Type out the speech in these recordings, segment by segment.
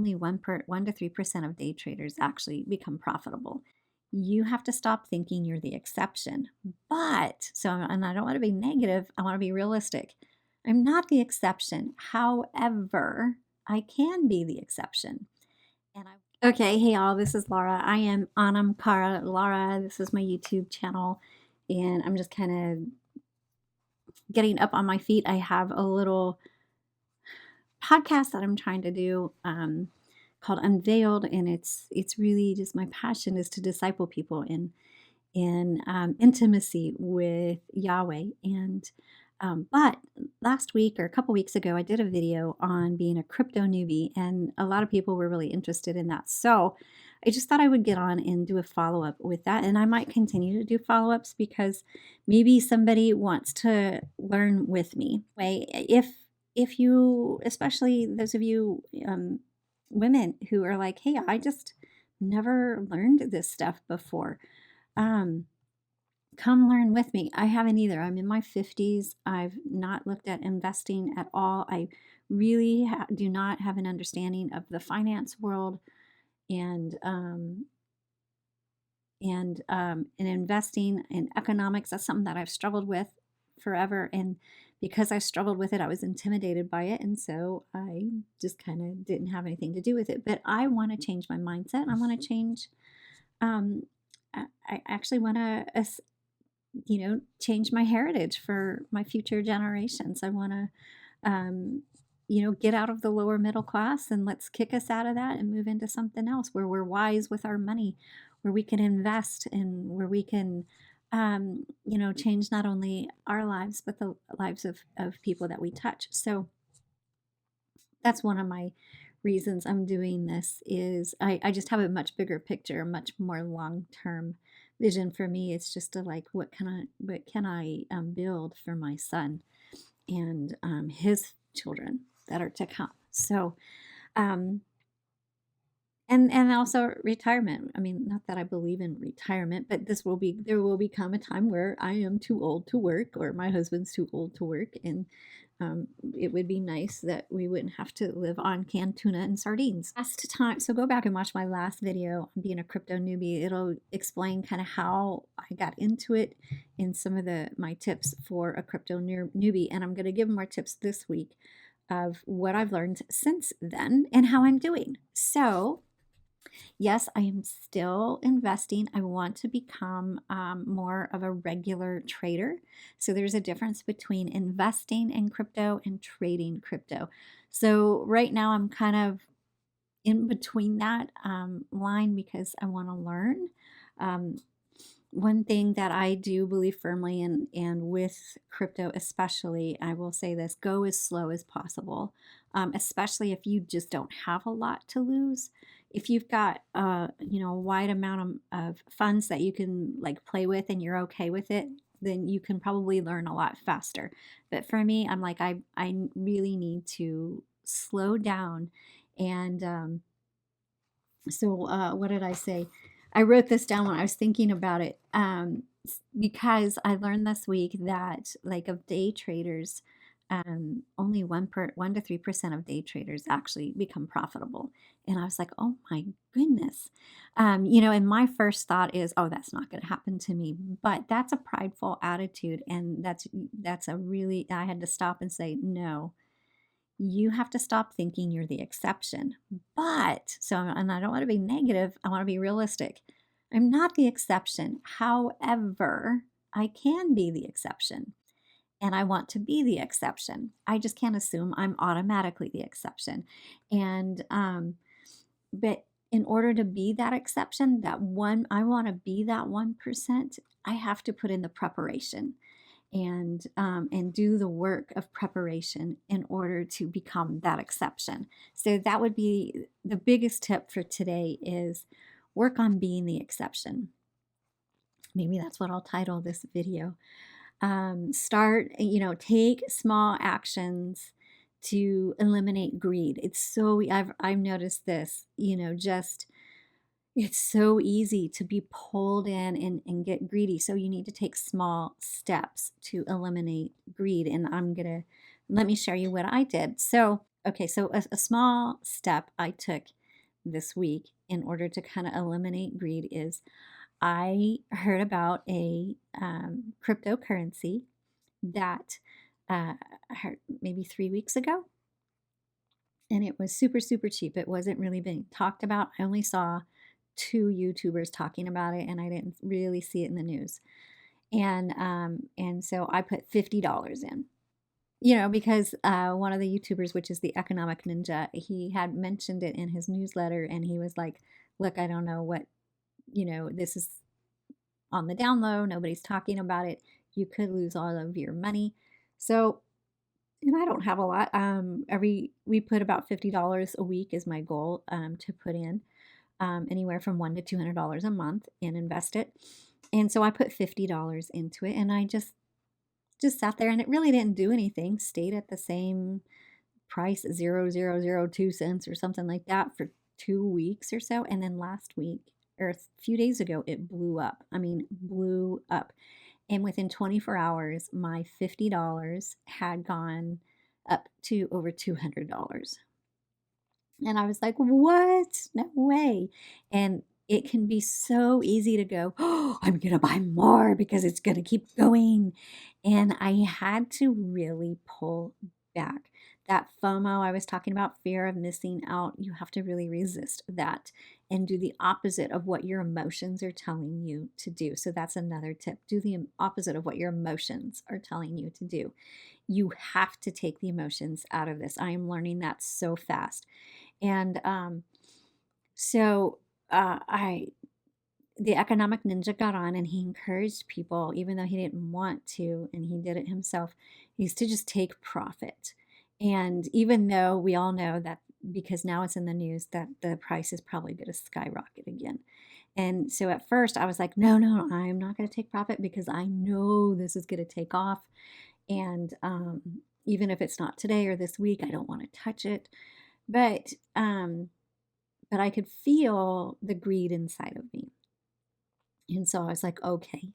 only 1 to 3% of day traders actually become profitable. You have to stop thinking you're the exception. And I don't want to be negative, I want to be realistic. I'm not the exception. However, I can be the exception. Okay, hey y'all, this is Laura. I am AnamCara Laura. This is my YouTube channel, and I'm just kind of getting up on my feet. I have a little podcast that I'm trying to do called Unveiled, and it's really just my passion is to disciple people in intimacy with Yahweh. But last week or a couple weeks ago, I did a video on being a crypto newbie, and a lot of people were really interested in that. So I just thought I would get on and do a follow-up with that. And I might continue to do follow-ups because maybe somebody wants to learn with me. If you, especially those of you women who are like, hey, I just never learned this stuff before. Come learn with me. I haven't either. I'm in my 50s. I've not looked at investing at all. I really do not have an understanding of the finance world and investing in economics. That's something that I've struggled with forever. And because I struggled with it, I was intimidated by it. And so I just kind of didn't have anything to do with it. But I want to change my mindset. I want to change. I actually want to change my heritage for my future generations. I want to, get out of the lower middle class, and let's kick us out of that and move into something else where we're wise with our money, where we can invest and where we can, change not only our lives, but the lives of people that we touch. So that's one of my reasons I'm doing this is I just have a much bigger picture, a much more long-term vision for me. It's just to like, what can I build for my son and his children that are to come. So, and also retirement. I mean, not that I believe in retirement, but there will become a time where I am too old to work, or my husband's too old to work, and it would be nice that we wouldn't have to live on canned tuna and sardines. Last time, so go back and watch my last video on being a crypto newbie. It'll explain kind of how I got into it and some of my tips for a crypto newbie. And I'm going to give more tips this week of what I've learned since then and how I'm doing. So yes, I am still investing. I want to become more of a regular trader. So there's a difference between investing in crypto and trading crypto. So right now I'm kind of in between that line because I want to learn. One thing that I do believe firmly in, and with crypto especially, I will say this, go as slow as possible, especially if you just don't have a lot to lose. If you've got a wide amount of funds that you can like play with and you're okay with it, then you can probably learn a lot faster. But for me, I'm like, I really need to slow down. And what did I say? I wrote this down when I was thinking about it because I learned this week that like of day traders, only 1 to 3% of day traders actually become profitable. And I was like, oh my goodness. And my first thought is, oh, that's not going to happen to me. But that's a prideful attitude. And I had to stop and say, no, you have to stop thinking you're the exception. And I don't want to be negative, I want to be realistic. I'm not the exception. However, I can be the exception. And I want to be the exception. I just can't assume I'm automatically the exception. But in order to be that exception, I want to be that 1%, I have to put in the preparation and do the work of preparation in order to become that exception. So that would be the biggest tip for today is work on being the exception. Maybe that's what I'll title this video. Take small actions to eliminate greed. I've noticed this, it's so easy to be pulled in and get greedy. So you need to take small steps to eliminate greed. And let me share you what I did. So okay, so a small step I took this week in order to kind of eliminate greed is I heard about a cryptocurrency that I heard maybe 3 weeks ago, and it was super, super cheap. It wasn't really being talked about. I only saw two YouTubers talking about it, and I didn't really see it in the news. And so I put $50 in. Because one of the YouTubers, which is the Economic Ninja, he had mentioned it in his newsletter, and he was like, "Look, I don't know what, this is on the down low. Nobody's talking about it. You could lose all of your money." So, and I don't have a lot. We put about $50 a week is my goal to put in, anywhere from $100 to $200 a month, and invest it. And so I put $50 into it, and I just sat there, and it really didn't do anything. Stayed at the same price, 0.0002 cents or something like that, for 2 weeks or so. And then last week, or a few days ago, it blew up. I mean, blew up. And within 24 hours, my $50 had gone up to over $200. And I was like, what? No way. And it can be so easy to go, "Oh, I'm going to buy more because it's going to keep going." And I had to really pull back. That FOMO I was talking about, fear of missing out, you have to really resist that and do the opposite of what your emotions are telling you to do. So that's another tip. Do the opposite of what your emotions are telling you to do. You have to take the emotions out of this. I am learning that so fast. And so I the economic ninja got on, and he encouraged people, even though he didn't want to, and he did it himself, is to just take profit. And even though we all know that, because now it's in the news, that the price is probably going to skyrocket again. And so at first I was like, no, no, I'm not going to take profit because I know this is going to take off. And even if it's not today or this week, I don't want to touch it. But I could feel the greed inside of me. And so I was like, okay.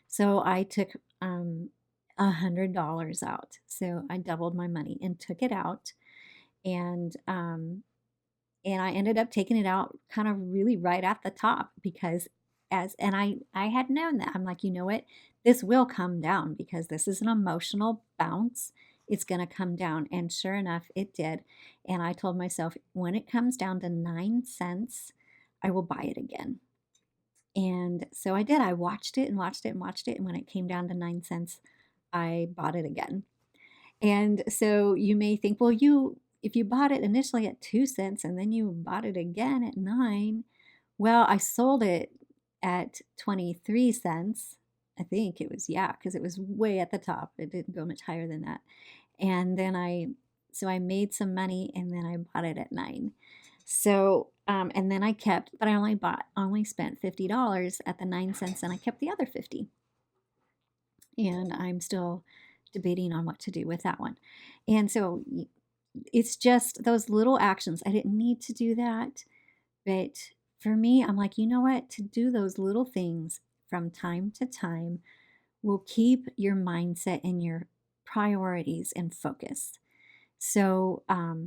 So I took $100 out. So I doubled my money and took it out. And I ended up taking it out kind of really right at the top, because I had known that. I'm like, you know what? This will come down because this is an emotional bounce. It's going to come down. And sure enough, it did. And I told myself, when it comes down to 9 cents, I will buy it again. And so I did. I watched it and watched it and watched it. And when it came down to 9 cents, I bought it again. And so you may think, well, if you bought it initially at 2 cents and then you bought it again at 9, well, I sold it at 23 cents. I think it was, yeah, because it was way at the top. It didn't go much higher than that. And then so I made some money, and then I bought it at 9. So, and then I kept, but I only spent $50 at the 9 cents, and I kept the other 50. And I'm still debating on what to do with that one. And so it's just those little actions. I didn't need to do that. But for me, I'm like, you know what? To do those little things from time to time will keep your mindset and your priorities in focus. So I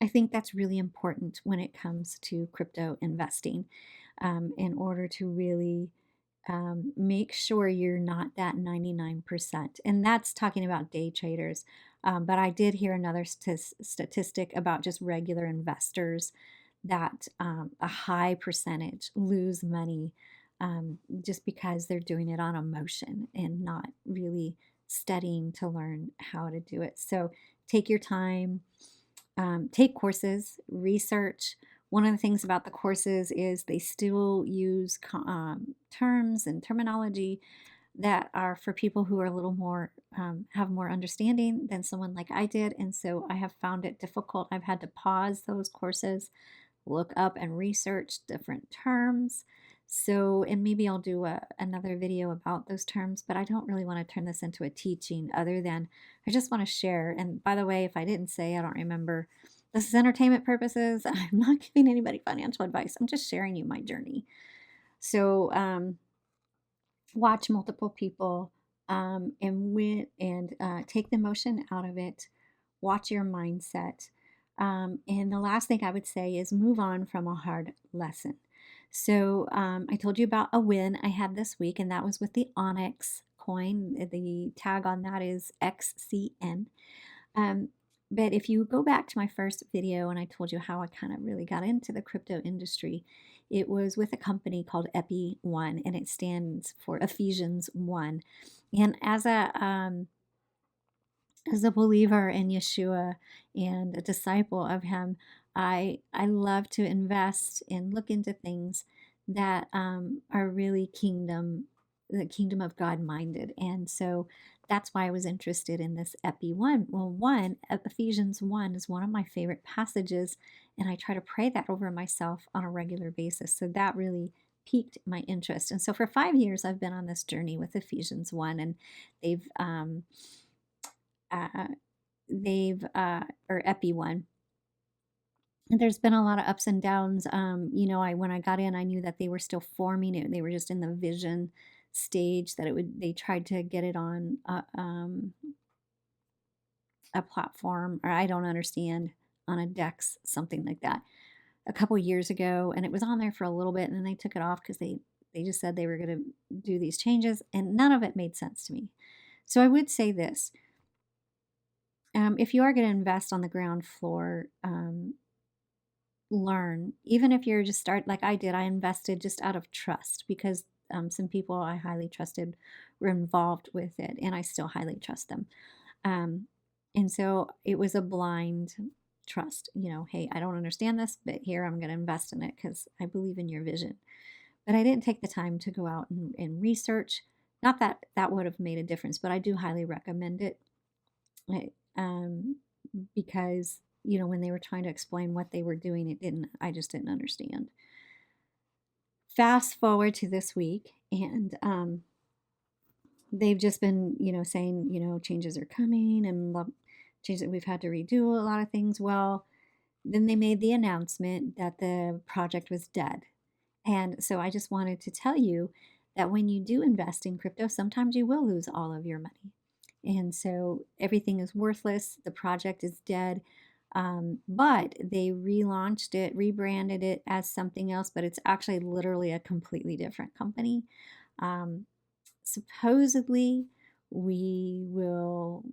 think that's really important when it comes to crypto investing, in order to really make sure you're not that 99%. And that's talking about day traders. But I did hear another statistic about just regular investors, that a high percentage lose money, just because they're doing it on emotion and not really studying to learn how to do it. So take your time, take courses, research. One of the things about the courses is they still use terms and terminology that are for people who are a little more, have more understanding than someone like I did. And so I have found it difficult. I've had to pause those courses, look up and research different terms. So, and maybe I'll do another video about those terms, but I don't really want to turn this into a teaching, other than I just want to share. And by the way, if I didn't say, I don't remember, this is entertainment purposes. I'm not giving anybody financial advice. I'm just sharing you my journey. So, watch multiple people, and take the emotion out of it. watch your mindset. And the last thing I would say is move on from a hard lesson. So I told you about a win I had this week, and that was with the Onyx coin. The tag on that is XCN. Um, but if you go back to my first video and I told you how I kind of really got into the crypto industry, it was with a company called Epi1, and it stands for Ephesians 1. And as a believer in Yeshua and a disciple of him, I love to invest and look into things that are really the kingdom of God minded. And so that's why I was interested in this Epi 1. Well, Ephesians 1 is one of my favorite passages, and I try to pray that over myself on a regular basis. So that really piqued my interest. And so for 5 years, I've been on this journey with Ephesians 1, and they've uh, or Epi one. And there's been a lot of ups and downs. When I got in, I knew that they were still forming it. They were just in the vision stage that they tried to get it on a platform, or I don't understand, on a DEX, something like that, a couple years ago. And it was on there for a little bit, and then they took it off because they just said they were going to do these changes, and none of it made sense to me. So I would say this. If you are going to invest on the ground floor, learn. Even if you're just start like I did, I invested just out of trust because some people I highly trusted were involved with it, and I still highly trust them. And so it was a blind trust. Hey, I don't understand this, but here I'm going to invest in it because I believe in your vision. But I didn't take the time to go out and research. Not that that would have made a difference, but I do highly recommend it. Because when they were trying to explain what they were doing, I just didn't understand. Fast forward to this week, and they've just been saying changes are coming, and changes that we've had to redo a lot of things. Well, then they made the announcement that the project was dead. And so I just wanted to tell you that when you do invest in crypto, sometimes you will lose all of your money. And so everything is worthless. The project is dead. But they relaunched it, rebranded it as something else, but it's actually literally a completely different company. Supposedly, we will,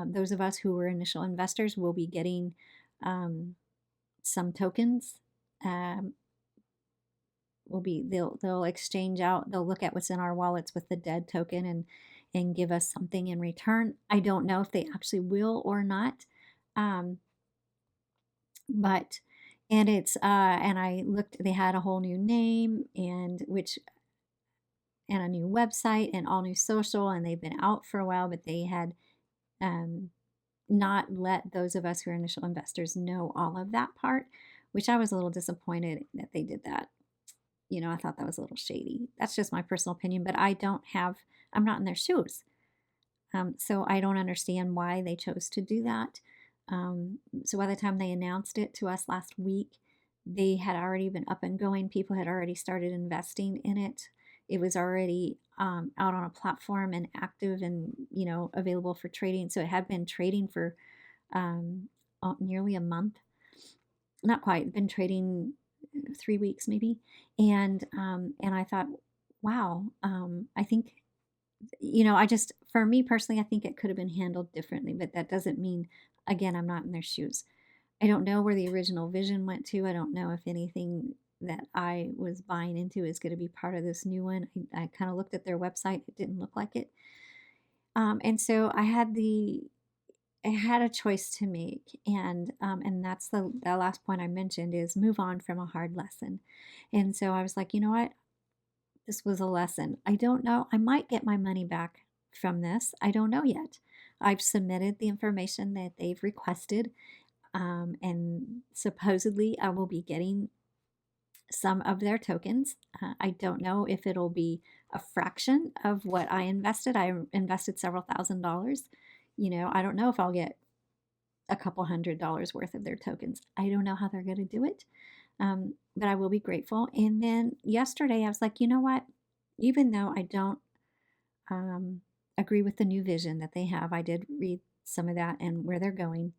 those of us who were initial investors will be getting some tokens. They'll exchange out, they'll look at what's in our wallets with the dead token and give us something in return. I don't know if they actually will or not. But and it's and I looked, they had a whole new name and a new website and all new social, and they've been out for a while, but they had not let those of us who are initial investors know all of that part, which I was a little disappointed that they did that. I thought that was a little shady. That's just my personal opinion, but I'm not in their shoes. So I don't understand why they chose to do that. So by the time they announced it to us last week, they had already been up and going. People had already started investing in it. It was already out on a platform and active and available for trading. So it had been trading for nearly a month. Not quite. Been trading 3 weeks maybe. And I thought, wow. I think for me personally, I think it could have been handled differently, but that doesn't mean, again, I'm not in their shoes. I don't know where the original vision went to. I don't know if anything that I was buying into is going to be part of this new one. I kind of looked at their website. It didn't look like it. And so I had a choice to make. And that's the last point I mentioned is move on from a hard lesson. And so I was like, you know what? This was a lesson. I don't know. I might get my money back from this. I don't know yet. I've submitted the information that they've requested, and supposedly I will be getting some of their tokens. I don't know if it'll be a fraction of what I invested. I invested several $1,000s. I don't know if I'll get a couple $100s worth of their tokens. I don't know how they're going to do it. But I will be grateful. And then yesterday I was like, you know what? Even though I don't agree with the new vision that they have, I did read some of that and where they're going.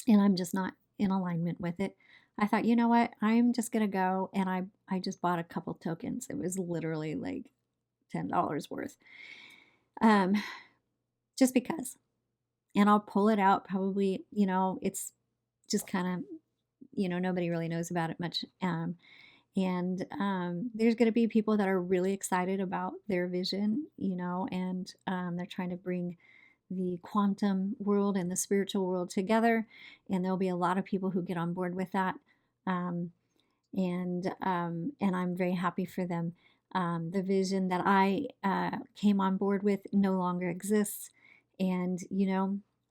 and I'm just not in alignment with it. I thought, you know what? I'm just gonna go, and I just bought a couple tokens. It was literally like $10 worth, um, just because. And I'll pull it out probably. It's just kind of, nobody really knows about it much. And there's going to be people that are really excited about their vision, and they're trying to bring the quantum world and the spiritual world together. And there'll be a lot of people who get on board with that. Um, and I'm very happy for them. The vision that I came on board with no longer exists, and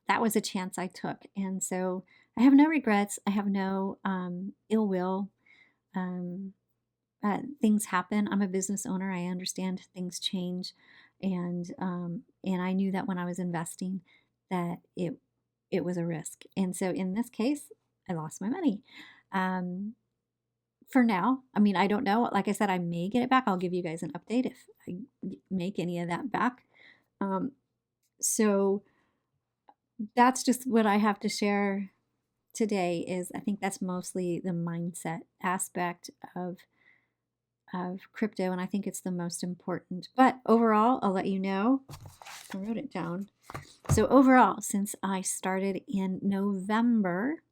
that was a chance I took, and so I have no regrets. I have no ill will. Um, Things happen. I'm a business owner. I understand things change, and I knew that when I was investing, that it was a risk, and so in this case, I lost my money. Um, for now. I mean, I don't know. Like I said, I may get it back. I'll give you guys an update if I make any of that back. Um, so that's just what I have to share today. Is I think that's mostly the mindset aspect of crypto, and I think it's the most important. But overall, I'll let you know. I wrote it down. So overall, since I started in November,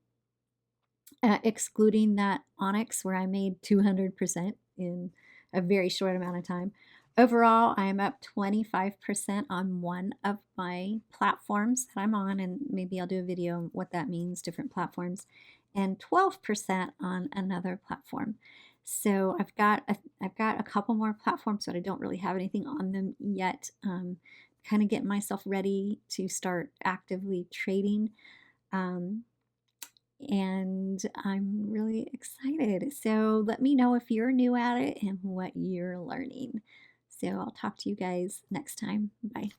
excluding that Onyx where I made 200% in a very short amount of time. Overall, I am up 25% on one of my platforms that I'm on, and maybe I'll do a video on what that means, different platforms, and 12% on another platform. So I've got a couple more platforms, but I don't really have anything on them yet. Kind of getting myself ready to start actively trading. Um, and I'm really excited. So let me know if you're new at it and what you're learning. So I'll talk to you guys next time. Bye.